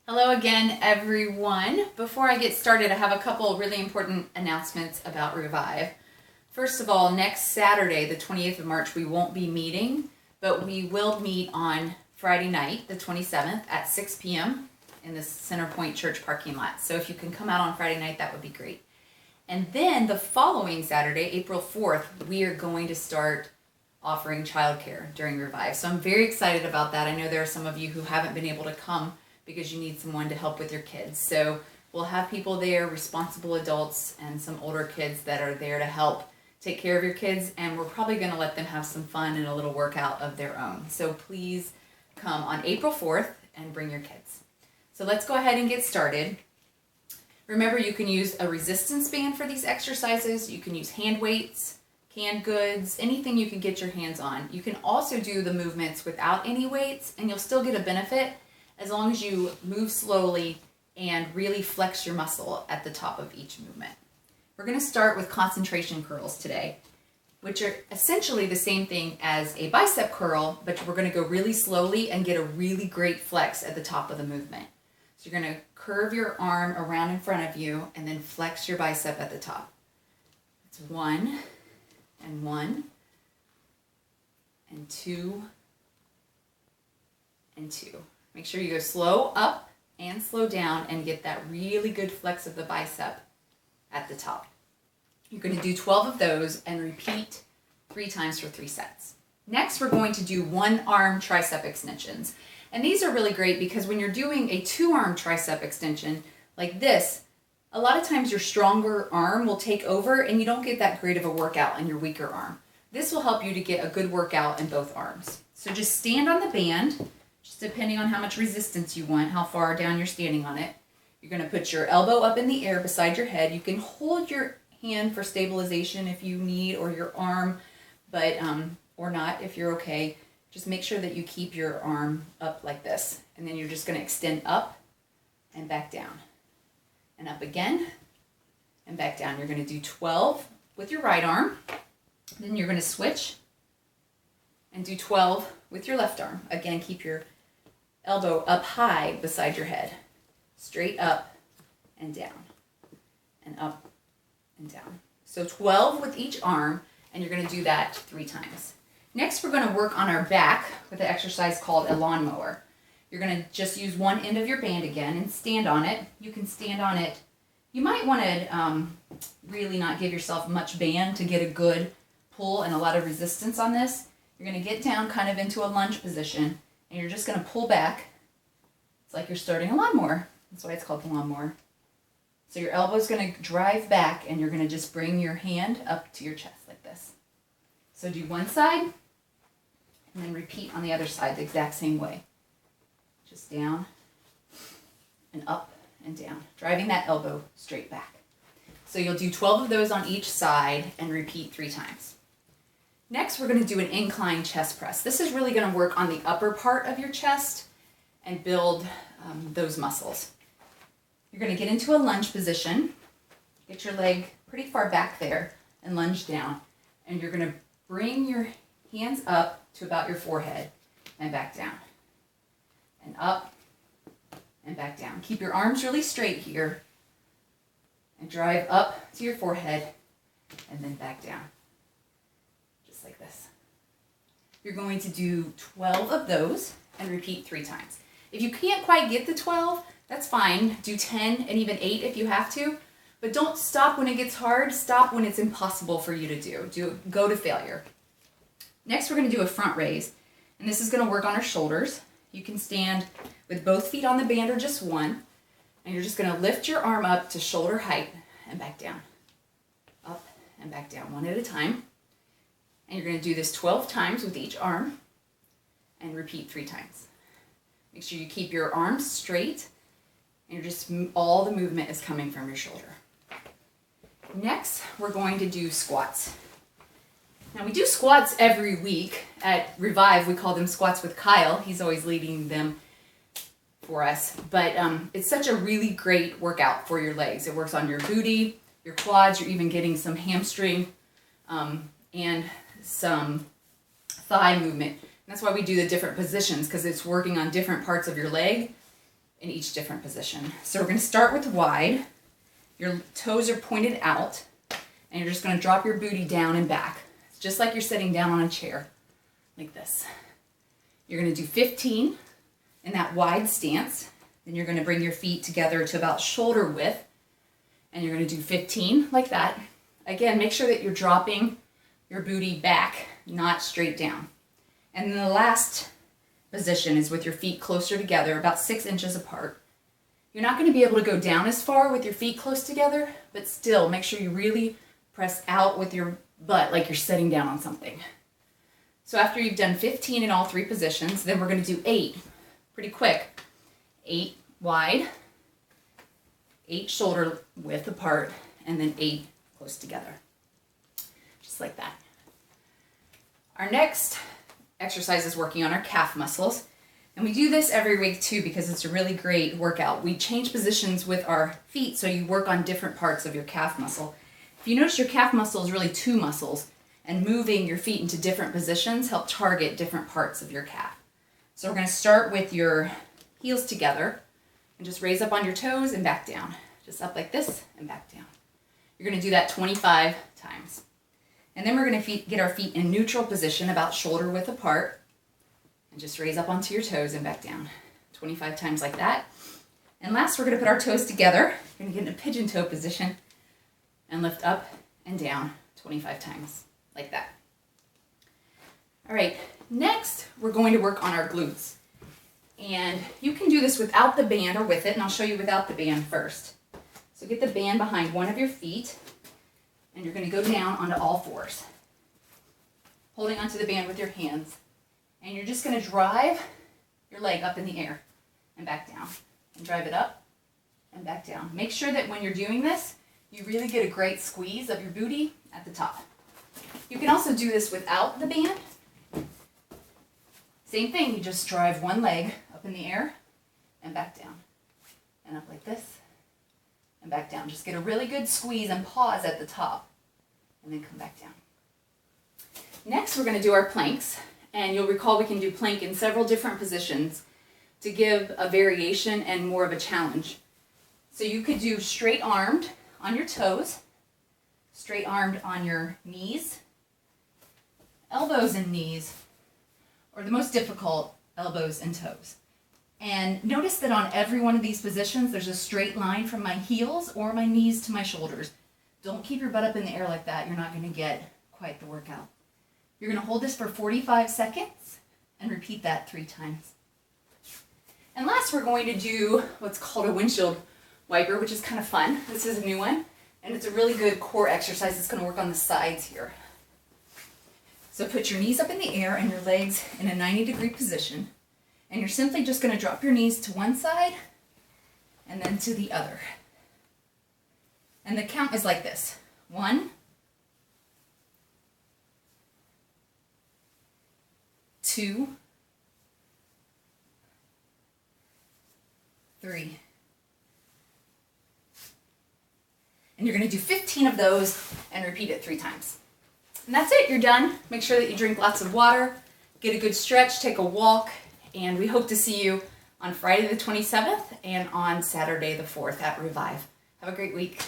Hello again, everyone. Before I get started, I have a couple really important announcements about Revive. First of all, next Saturday, the 28th of March, we won't be meeting, but we will meet on Friday night, the 27th, at 6 p.m. in the Center Point Church parking lot. So if you can come out on Friday night, that would be great. And then the following Saturday, April 4th, we are going to start offering childcare during Revive. So I'm very excited about that. I know there are some of you who haven't been able to come because you need someone to help with your kids. So we'll have people there, responsible adults and some older kids that are there to help take care of your kids, and we're probably going to let them have some fun and a little workout of their own. So please come on April 4th and bring your kids. So let's go ahead and get started. Remember, you can use a resistance band for these exercises. You can use hand weights, canned goods, anything you can get your hands on. You can also do the movements without any weights, and you'll still get a benefit as long as you move slowly and really flex your muscle at the top of each movement. We're going to start with concentration curls today, which are essentially the same thing as a bicep curl, but we're going to go really slowly and get a really great flex at the top of the movement. So you're going to curve your arm around in front of you and then flex your bicep at the top. It's 1 and 1 and 2 and 2. Make sure you go slow up and slow down and get that really good flex of the bicep at the top. You're going to do 12 of those and repeat 3 times for 3 sets. Next, we're going to do 1-arm tricep extensions. And these are really great because when you're doing a 2-arm tricep extension like this, a lot of times your stronger arm will take over and you don't get that great of a workout on your weaker arm. This will help you to get a good workout in both arms. So just stand on the band. Just depending on how much resistance you want, how far down you're standing on it. You're going to put your elbow up in the air beside your head. You can hold your hand for stabilization if you need, or your arm, but or not if you're okay. Just make sure that you keep your arm up like this. And then you're just going to extend up and back down. And up again and back down. You're going to do 12 with your right arm. Then you're going to switch and do 12 with your left arm. Again, keep your elbow up high beside your head. Straight up and down. And up and down. So 12 with each arm, and you're going to do that 3 times. Next, we're going to work on our back with an exercise called a lawnmower. You're going to just use one end of your band again and stand on it. You can stand on it. You might want to really not give yourself much band to get a good pull and a lot of resistance on this. You're going to get down kind of into a lunge position, and you're just going to pull back. It's like you're starting a lawnmower. That's why it's called the lawnmower. So your elbow is going to drive back, and you're going to just bring your hand up to your chest like this. So do one side, and then repeat on the other side the exact same way. Just down and up and down, driving that elbow straight back. So you'll do 12 of those on each side and repeat 3 times. Next, we're going to do an incline chest press. This is really going to work on the upper part of your chest and build those muscles. You're going to get into a lunge position, get your leg pretty far back there, and lunge down. And you're going to bring your hands up to about your forehead and back down. And up and back down. Keep your arms really straight here and drive up to your forehead and then back down. Like this. You're going to do 12 of those and repeat 3 times. If you can't quite get the 12, that's fine. Do 10 and even 8 if you have to, but don't stop when it gets hard. Stop when it's impossible for you to do. Go to failure. Next, we're going to do a front raise, and this is going to work on our shoulders. You can stand with both feet on the band or just one, and you're just going to lift your arm up to shoulder height and back down. Up and back down, one at a time. And you're going to do this 12 times with each arm and repeat 3 times. Make sure you keep your arms straight and all the movement is coming from your shoulder. Next, we're going to do squats. Now we do squats every week at Revive. We call them squats with Kyle. He's always leading them for us. But it's such a really great workout for your legs. It works on your booty, your quads. You're even getting some hamstring and some thigh movement. And that's why we do the different positions, because it's working on different parts of your leg in each different position. So we're going to start with wide. Your toes are pointed out, and you're just going to drop your booty down and back. It's just like you're sitting down on a chair, like this. You're going to do 15 in that wide stance. Then you're going to bring your feet together to about shoulder width, and you're going to do 15 like that. Again, make sure that you're dropping your booty back, not straight down. And then the last position is with your feet closer together, about 6 inches apart. You're not going to be able to go down as far with your feet close together, but still make sure you really press out with your butt like you're sitting down on something. So after you've done 15 in all 3 positions, then we're going to do 8 pretty quick. 8 wide, 8 shoulder width apart, and then 8 close together. Just like that. Our next exercise is working on our calf muscles. And we do this every week too because it's a really great workout. We change positions with our feet so you work on different parts of your calf muscle. If you notice, your calf muscle is really 2 muscles, and moving your feet into different positions help target different parts of your calf. So we're going to start with your heels together and just raise up on your toes and back down. Just up like this and back down. You're going to do that 25 times. And then we're going to get our feet in neutral position, about shoulder width apart. And just raise up onto your toes and back down. 25 times like that. And last, we're going to put our toes together. We're going to get in a pigeon toe position and lift up and down 25 times like that. All right, next we're going to work on our glutes. And you can do this without the band or with it, and I'll show you without the band first. So get the band behind one of your feet, and you're going to go down onto all 4s, holding onto the band with your hands. And you're just going to drive your leg up in the air and back down, and drive it up and back down. Make sure that when you're doing this, you really get a great squeeze of your booty at the top. You can also do this without the band. Same thing, you just drive one leg up in the air and back down, and up like this and back down. Just get a really good squeeze and pause at the top, and then come back down. Next, we're going to do our planks. And you'll recall we can do plank in several different positions to give a variation and more of a challenge. So you could do straight armed on your toes, straight armed on your knees, elbows and knees, or the most difficult, elbows and toes. And notice that on every one of these positions, there's a straight line from my heels or my knees to my shoulders. Don't keep your butt up in the air like that. You're not going to get quite the workout. You're going to hold this for 45 seconds and repeat that 3 times. And last, we're going to do what's called a windshield wiper, which is kind of fun. This is a new one, and it's a really good core exercise. It's going to work on the sides here. So put your knees up in the air and your legs in a 90-degree position, and you're simply just going to drop your knees to one side and then to the other. And the count is like this: 1, 2, 3. And you're going to do 15 of those and repeat it 3 times. And that's it, you're done. Make sure that you drink lots of water, get a good stretch, take a walk, and we hope to see you on Friday the 27th and on Saturday the 4th at Revive. Have a great week.